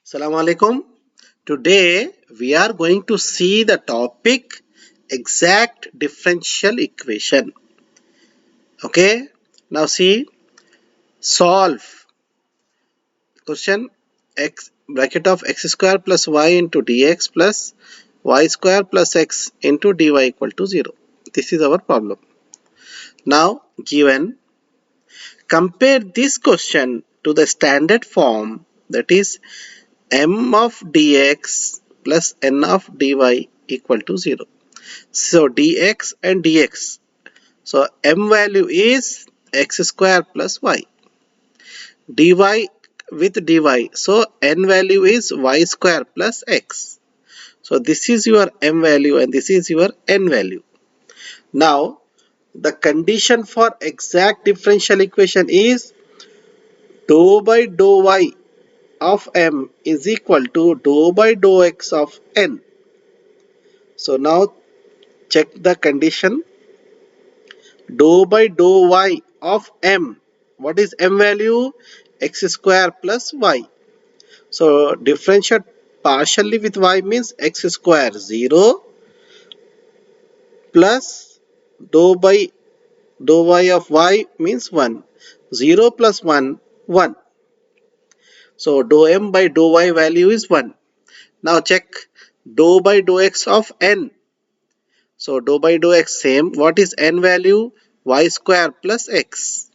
Assalamu alaikum. Today we are going to see the topic exact differential equation. Okay. Now see, solve question x bracket of x square plus y into dx plus y square plus x into dy equal to 0. This is our problem. Now given, compare this question to the standard form, that is m of dx plus n of dy equal to 0. So dx and dx. So m value is x square plus y. dy with dy. So n value is y square plus x. So this is your m value and this is your n value. Now the condition for exact differential equation is dou by dou y of m is equal to dou by dou x of n. So now check the condition. Dou by dou y of m. What is m value? X square plus y. So differentiate partially with y means x square 0 plus dou by dou y of y means 1. 0 plus 1, 1. So dou m by dou y value is 1. Now check dou by dou x of n. So dou by dou x same. What is n value? Y square plus x.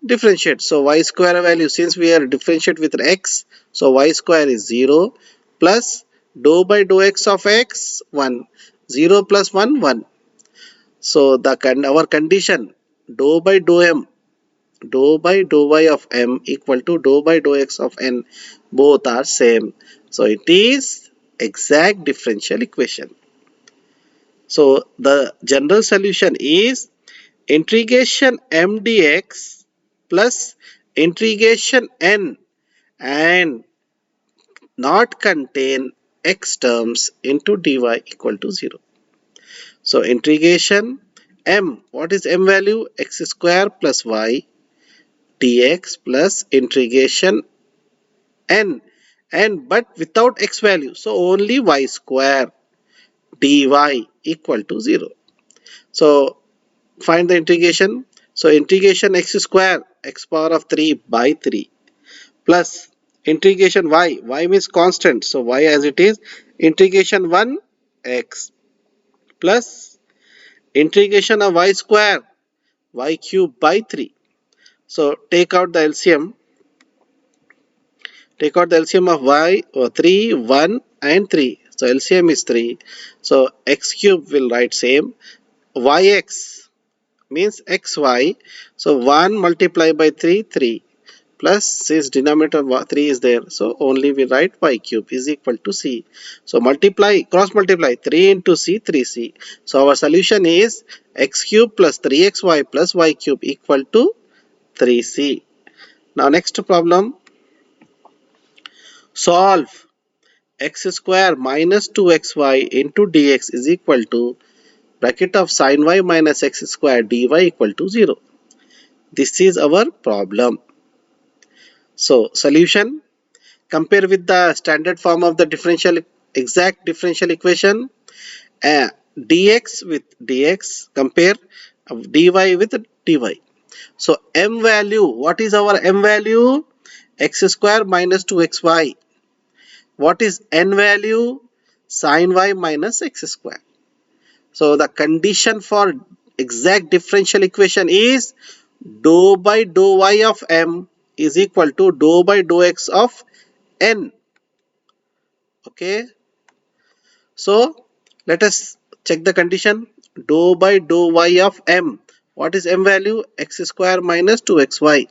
Differentiate. So y square value, since we are differentiate with x, so y square is 0 plus dou by dou x of x 1. 0 plus 1, 1. So our condition dou by dou m, dou by dou y of m equal to dou by dou x of n, both are same. So it is exact differential equation. So the general solution is integration m dx plus integration n and not contain x terms into dy equal to 0. So integration m, what is m value? X square plus y dx plus integration n but without x value, so only y square dy equal to 0. So find the integration. So integration x square, x power of 3 by 3 plus integration y means constant, so y as it is, integration 1 x plus integration of y square, y cube by 3. So take out the LCM of y, 3, 1 and 3. So LCM is 3. So x cube will write same. Yx means xy. So 1 multiplied by 3, 3. Plus, since denominator 3 is there, so only we write y cube is equal to c. So cross multiply 3 into c, 3c. So our solution is x cube plus 3xy plus y cube equal to 3c. Now next problem, solve x square minus 2xy into dx is equal to bracket of sin y minus x square dy equal to 0. This is our problem. So solution, compare with the standard form of the exact differential equation. Dx with dx, compare dy with dy. So m value, what is our m value? X square minus 2xy. What is n value? Sin y minus x square. So the condition for exact differential equation is dou by dou y of m is equal to dou by dou x of n. Okay. So let us check the condition. Dou by dou y of m. What is m value? X square minus 2xy.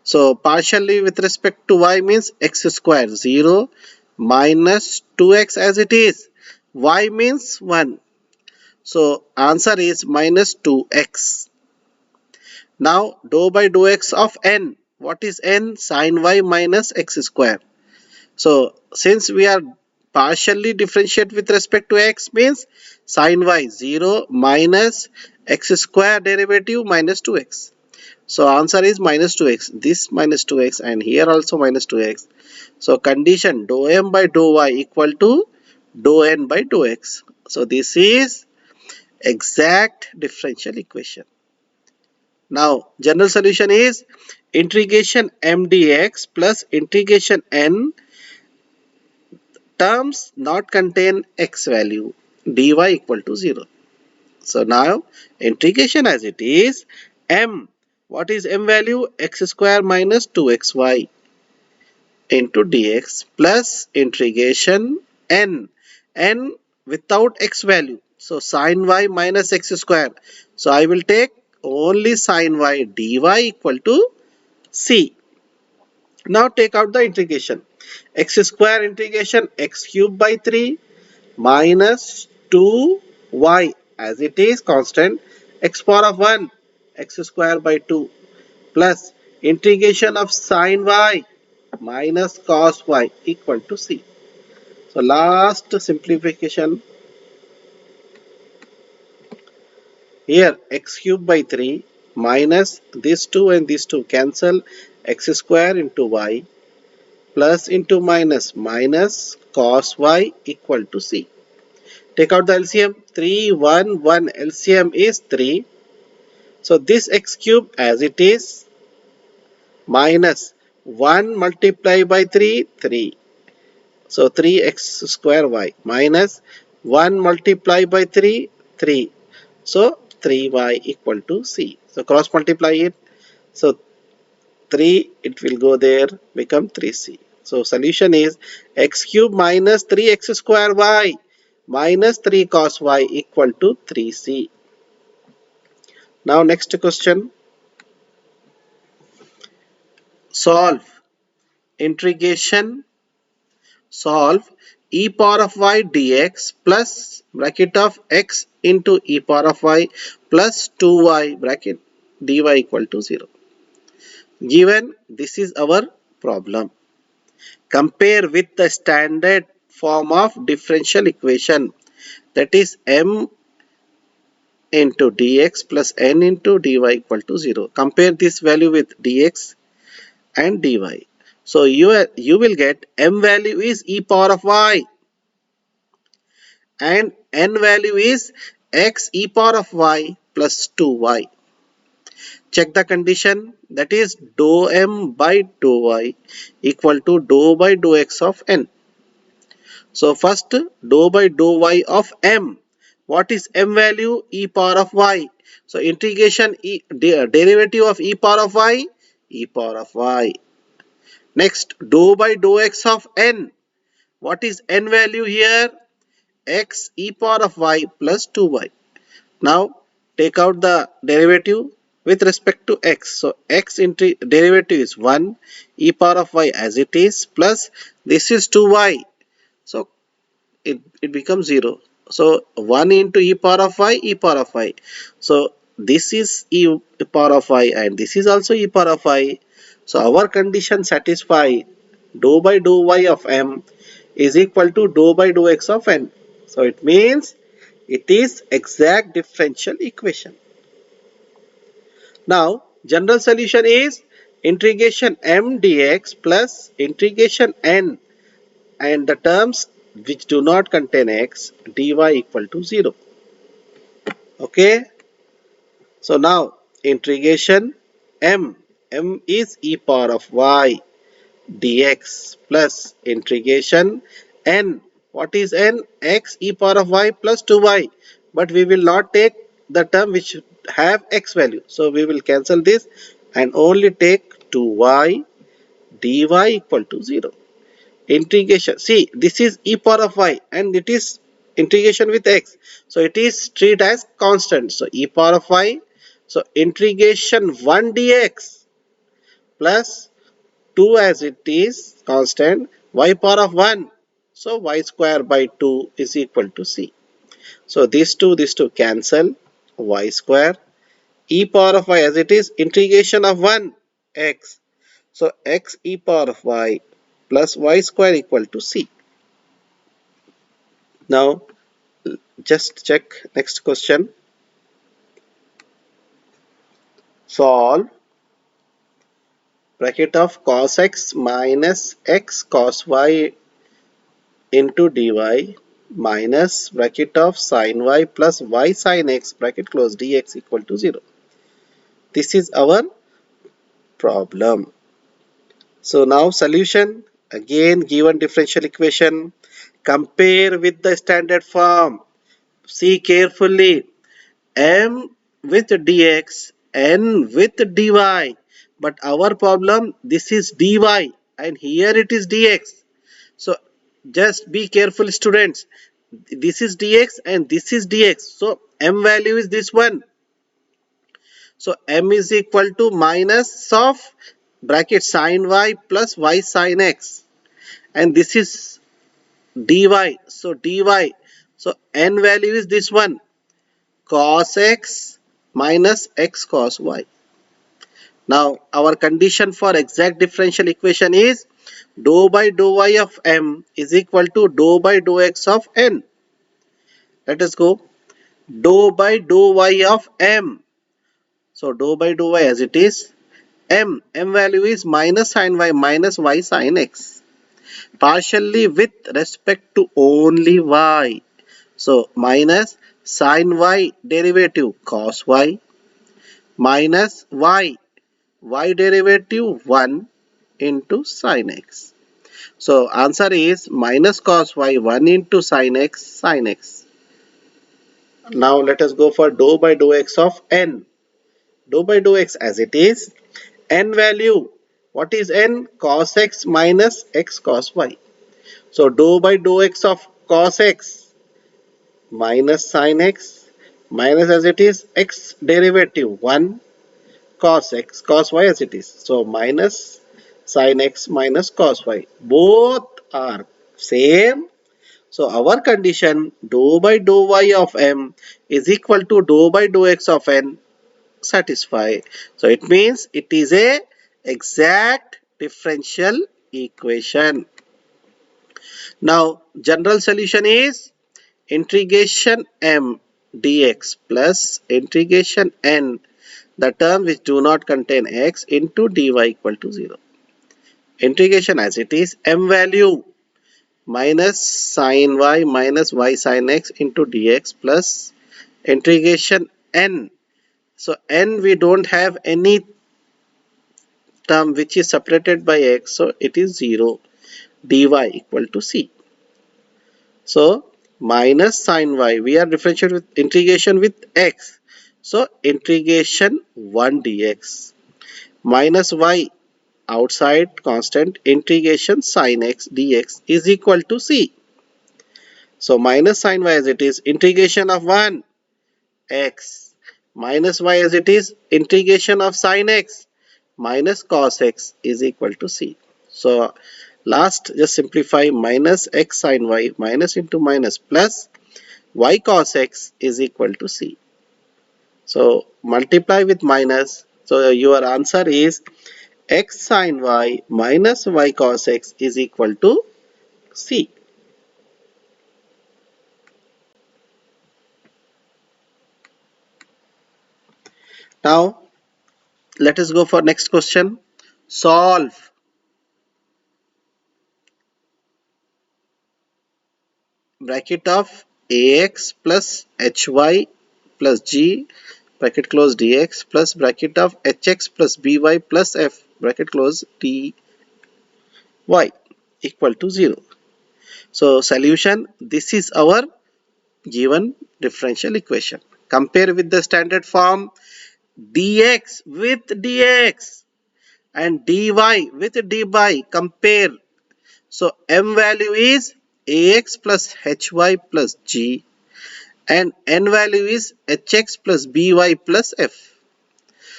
So partially with respect to y means x square 0 minus 2x as it is. Y means 1. So answer is minus 2x. Now dou by dou x of n. What is n? Sin y minus x square. So since we are partially differentiate with respect to x means sin y 0 minus x square derivative minus 2x. So answer is minus 2x. This minus 2x and here also minus 2x. So condition dou m by dou y equal to dou n by dou x. So this is exact differential equation. Now general solution is integration m dx plus integration n terms not contain x value dy equal to 0. So now integration as it is m. What is m value? X square minus 2xy into dx plus integration n without x value. So sin y minus x square. So I will take only sin y dy equal to c. Now take out the integration. X square integration x cube by 3 minus 2y as it is constant x power of 1 x square by 2 plus integration of sin y minus cos y equal to c. So last simplification here x cube by 3 minus this 2 and this 2 cancel x square into y plus into minus minus cos y equal to c. Take out the LCM. 3, 1, 1. LCM is 3. So this x cube as it is minus 1 multiplied by 3, 3. So 3x square y minus 1 multiplied by 3, 3. So 3y equal to c. So cross multiply it. So 3 it will go there become 3c. So solution is x cube minus 3x square y minus 3 cos y equal to 3c. Now next question. Solve integration solve e power of y dx plus bracket of x into e power of y plus 2y bracket dy equal to 0. Given this is our problem. Compare with the standard form of differential equation, that is m into dx plus n into dy equal to 0. Compare this value with dx and dy. So you will get m value is e power of y and n value is x e power of y plus 2y. Check the condition, that is dou m by dou y equal to dou by dou x of n. So first dou by dou y of m. What is m value? E power of y. So integration derivative of e power of y, e power of y. Next dou by dou x of n. What is n value here? X e power of y plus 2y. Now take out the derivative with respect to x. So x into derivative is 1 e power of y as it is plus this is 2y. So it becomes 0. So 1 into e power of y, e power of y. So this is e power of y and this is also e power of y. So our condition satisfied. Dou by dou y of m is equal to dou by dou x of n. So it means it is exact differential equation. Now general solution is integration m dx plus integration n and the terms which do not contain x dy equal to 0. Okay. So now integration m is e power of y dx plus integration n. What is n? X e power of y plus 2y. But we will not take the term which have x value. So we will cancel this and only take 2y dy equal to 0. Integration. See, this is e power of y and it is integration with x. So it is treated as constant. So e power of y. So integration 1 dx plus 2 as it is constant y power of 1. So y square by 2 is equal to c. So these two cancel y square e power of y as it is integration of 1 x. So x e power of y plus y square equal to c. Now just check next question. Solve bracket of cos x minus x cos y into dy minus bracket of sin y plus y sin x bracket close dx equal to 0. This is our problem. So now solution, again given differential equation, compare with the standard form. See carefully, m with dx, n with dy. But our problem, this is dy and here it is dx. So just be careful students. This is dx and this is dx. So m value is this one. So m is equal to minus of bracket sin y plus y sin x. And this is dy. So dy. So n value is this one. Cos x minus x cos y. Now our condition for exact differential equation is dou by dou y of m is equal to dou by dou x of n. Let us go. Dou by dou y of m. So dou by dou y as it is. M value is minus sin y sin x. Partially with respect to only y. So minus sin y derivative cos y minus y derivative 1 into sin x. So answer is minus cos y 1 into sin x. Now let us go for dou by dou x of n. Dou by dou x as it is. N value. What is n? Cos x minus x cos y. So dou by dou x of cos x minus sin x minus as it is x derivative 1 cos x cos y as it is. So minus sin x minus cos y. Both are same. So our condition dou by dou y of m is equal to dou by dou x of n satisfy. So it means it is a exact differential equation. Now general solution is integration m dx plus integration n, the term which do not contain x, into dy equal to 0. Integration as it is, m value minus sin y minus y sin x into dx plus integration n. So n we don't have any term which is separated by x, so it is 0. dy equal to c. So minus sin y, we are differentiating with integration with x. So integration 1 dx minus y outside constant integration sin x dx is equal to c. So minus sin y as it is integration of 1 x minus y as it is integration of sin x minus cos x is equal to c. So last just simplify minus x sin y minus into minus plus y cos x is equal to c. So multiply with minus. So your answer is x sin y minus y cos x is equal to c. Now let us go for next question. Solve bracket of ax plus hy plus g bracket close dx plus bracket of hx plus by plus f bracket close dy equal to 0. So solution, this is our given differential equation. Compare with the standard form, dx with dx and dy with dy. Compare. So m value is ax plus hy plus g and n value is hx plus by plus f.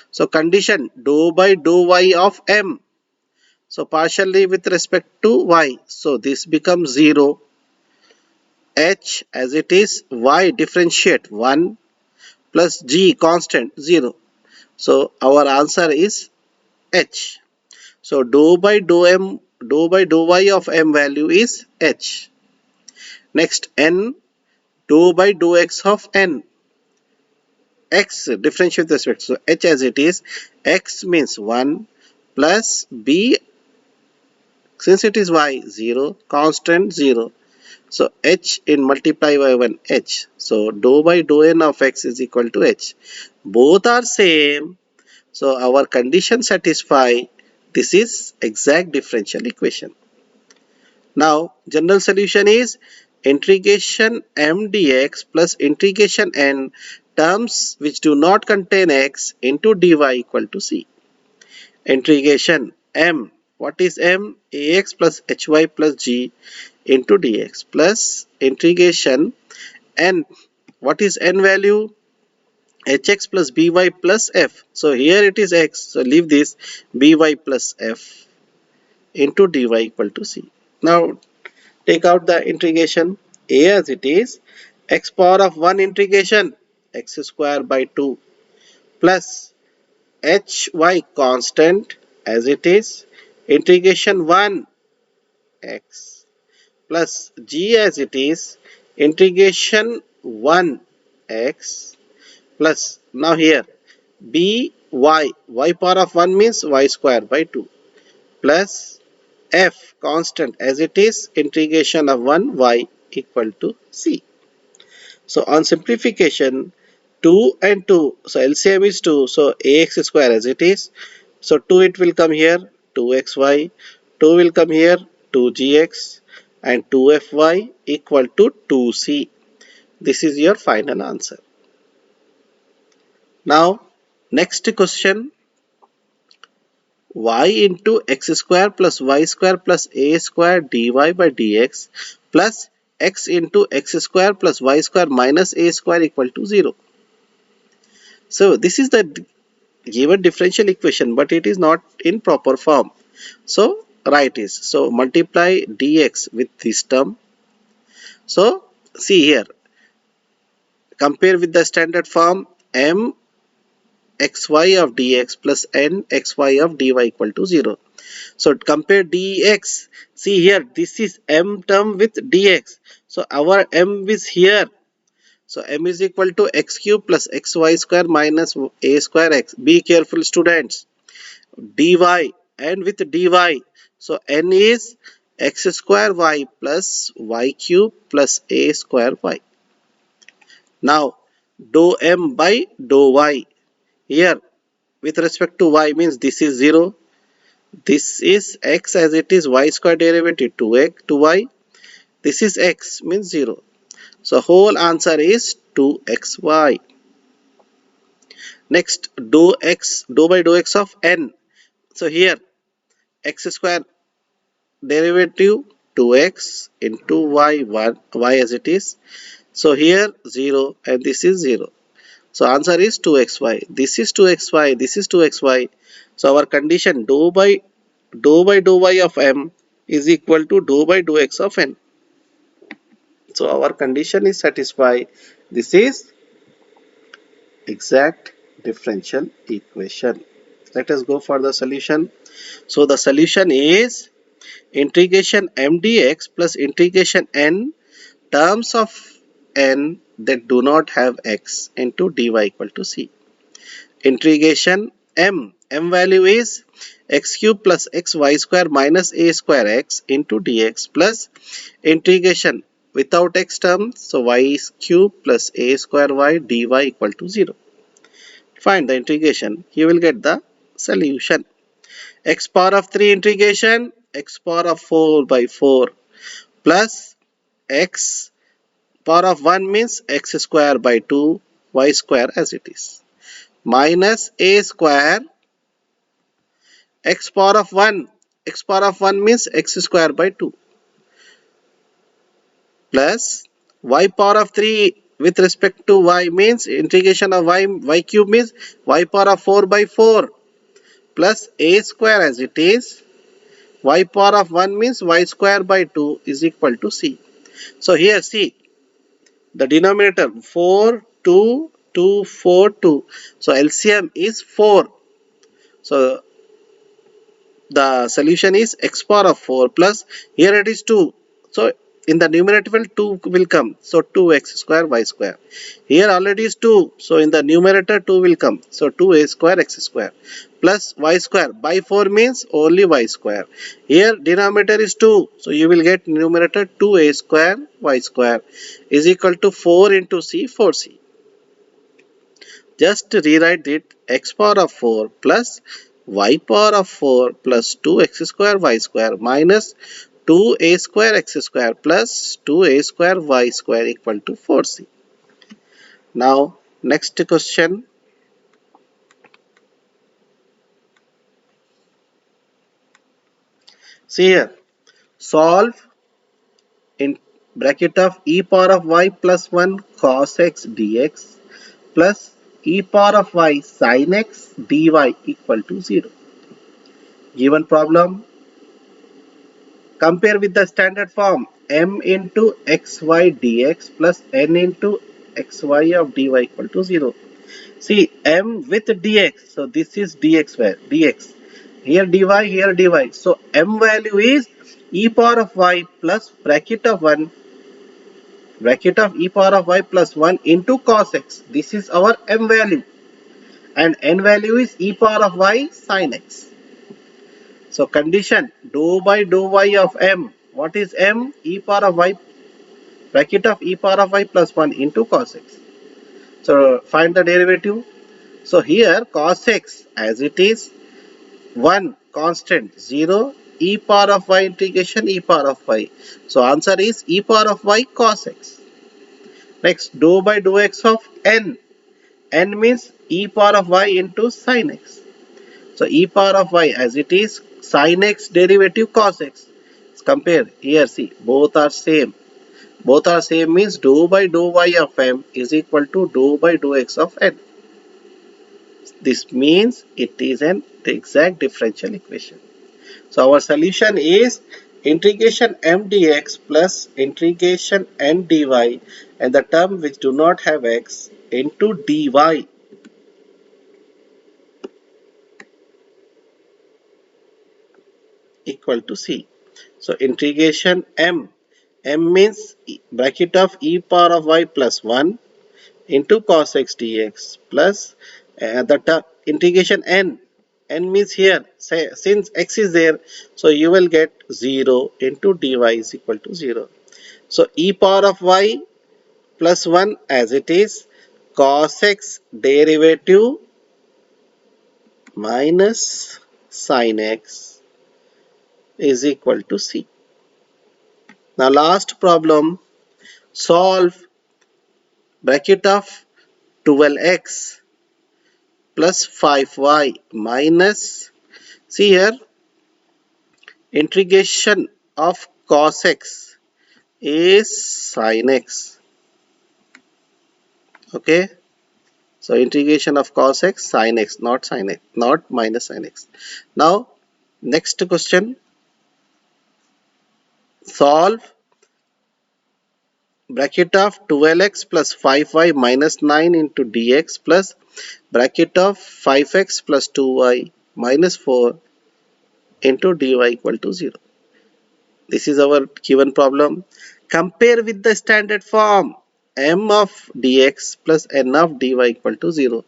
So condition dou by dou y of m. So partially with respect to y. So this becomes 0. H as it is, y differentiate 1 plus g constant 0. So our answer is h. So dou by dou y of m value is h. Next n, dou by dou x of n. X differentiate with respect. So h as it is, x means 1 plus b, since it is y, 0, constant 0. So h in multiply by 1 h. So dou by dou n of x is equal to h. Both are same. So our condition satisfy. This is exact differential equation. Now general solution is integration m dx plus integration n terms which do not contain x into dy equal to c. Integration m. What is m? Ax plus hy plus g into dx plus integration n. What is n value? Hx plus by plus f. So here it is x. So leave this by plus f into dy equal to c. Now take out the integration. A as it is, x power of 1 integration x square by 2 plus hy constant as it is, integration 1 x plus g as it is, integration 1 x plus, now here y power of 1 means y square by 2 plus f constant as it is, integration of 1 y equal to c. So on simplification, 2 and 2, so LCM is 2, so ax square as it is, so 2 it will come here, 2xy, 2 will come here, 2gx, and 2fy equal to 2c. This is your final answer. Now next question, y into x square plus y square plus a square dy by dx plus x into x square plus y square minus a square equal to 0. So this is the given differential equation, but it is not in proper form. So write is, so multiply dx with this term. So see here, compare with the standard form m xy of dx plus n xy of dy equal to 0. So compare dx. See here, this is m term with dx. So our m is here. So m is equal to x cube plus xy square minus a square x. Be careful students. Dy and with dy. So n is x square y plus y cube plus a square y. Now dou m by dou y. Here with respect to y means this is 0. This is x as it is, y square derivative 2x to y. This is x means 0. So whole answer is 2xy. Next dou by dou x of n. So here x square derivative 2x into y 1 y as it is. So here 0 and this is 0. So answer is 2xy. This is 2xy. This is 2xy. So our condition dou y of m is equal to dou by dou x of n. So our condition is satisfied. This is exact differential equation. Let us go for the solution. So the solution is integration m dx plus integration n terms of n that do not have x into dy equal to c. Integration m value is x cube plus xy square minus a square x into dx plus integration without x term, so y cube plus a square y dy equal to 0. Find the integration, you will get the solution. X power of 3 integration x power of 4 by 4 plus x power of 1 means x square by 2 y square as it is minus a square x power of 1, x power of 1 means x square by 2 plus y power of 3 with respect to y means integration of y cube means y power of 4 by 4 plus a square as it is, y power of 1 means y square by 2 is equal to c. So here see the denominator 4 2 2 4 2. So LCM is 4. So the solution is x power of 4 plus here it is 2. So in the numerator 2 will come. So 2x square y square. Here already is 2. So in the numerator 2 will come. So 2a square x square plus y square. By 4 means only y square. Here denominator is 2. So you will get numerator 2a square y square is equal to 4 into c 4c. Just rewrite it x power of 4 plus y power of 4 plus 2x square y square minus 2a square x square plus 2a square y square equal to 4c. Now next question. See here. Solve in bracket of e power of y plus 1 cos x dx plus e power of y sin x dy equal to 0. Given problem, compare with the standard form m into xy dx plus n into xy of dy equal to 0. See m with dx, so this is dx where dx. Here dy, here dy. So m value is e power of y plus bracket of e power of y plus 1 into cos x. This is our m value. And n value is e power of y sin x. So condition dou by dou y of m. What is m? E power of y, bracket of e power of y plus 1 into cos x. So find the derivative. So here cos x as it is 1 constant 0 e power of y integration e power of y. So answer is e power of y cos x. Next dou by dou x of n. N means e power of y into sin x. So e power of y as it is sin x derivative cos x. Compare here, see both are same. Both are same means dou by dou y of m is equal to dou by dou x of n. This means it is an exact differential equation. So our solution is integration m dx plus integration n dy and the term which do not have x into dy equal to c. So integration m. M means bracket of e power of y plus 1 into cos x dx plus the integration n. N means here, say, since x is there, so you will get 0 into dy is equal to 0. So e power of y plus 1 as it is cos x derivative minus sin x is equal to c. Now last problem, solve bracket of 12x plus 5y minus, see here, integration of cos x is sin x. Okay, so integration of cos x sin x, not sin x, not minus sin x. Now next question, solve bracket of 12x plus 5y minus 9 into dx plus bracket of 5x plus 2y minus 4 into dy equal to 0. This is our given problem. Compare with the standard form m of dx plus n of dy equal to 0.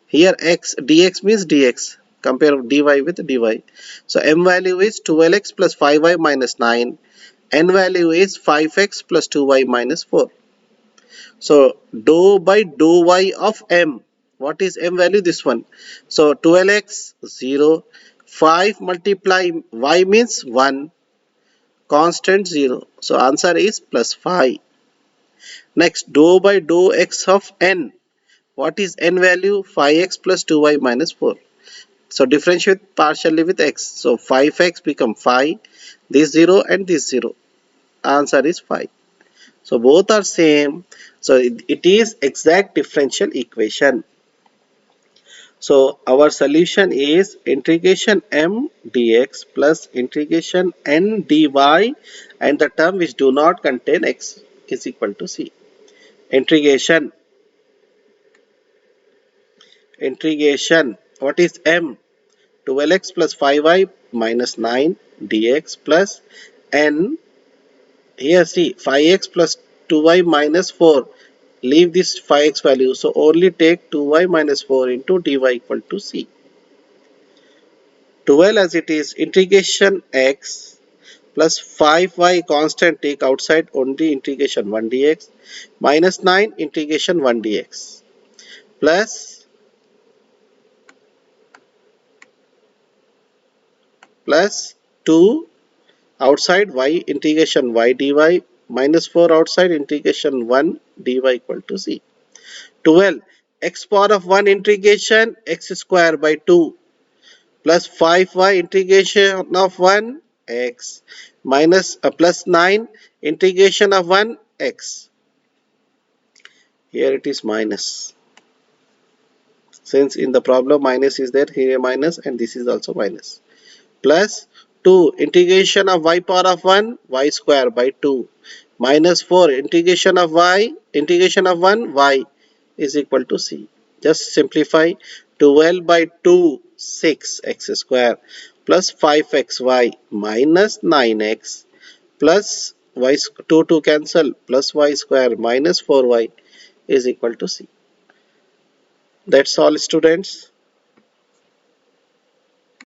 Here x dx means dx. Compare dy with dy. So m value is 12x plus 5y minus 9. N value is 5x plus 2y minus 4. So dou by dou y of m. What is m value? This one. So 12x 0. 5 multiply y means 1. Constant 0. So answer is plus 5. Next dou by dou x of n. What is n value? 5x plus 2y minus 4. So differentiate partially with x. So 5x become 5. This 0 and this 0. Answer is 5. So both are same. So it is exact differential equation. So our solution is integration m dx plus integration n dy and the term which do not contain x is equal to c. Integration what is m? 12x plus 5y minus 9 dx plus n, here see 5x plus 2y minus 4, leave this 5x value, so only take 2y minus 4 into dy equal to c. 12 as it is, integration x plus 5y constant take outside only integration 1 dx minus 9 integration 1 dx plus 2 outside y integration y dy minus 4 outside integration 1 dy equal to c. 12 x power of 1 integration x square by 2 plus 5y integration of 1 x minus plus 9 integration of 1 x. Here it is minus. Since in the problem minus is there, here minus, and this is also minus. Plus 2 integration of y power of 1 y square by 2 minus 4 integration of 1 y is equal to c. Just simplify. 12 by 2 6 x square plus 5xy minus 9x plus y 2 to cancel plus y square minus 4y is equal to c. That's all, students.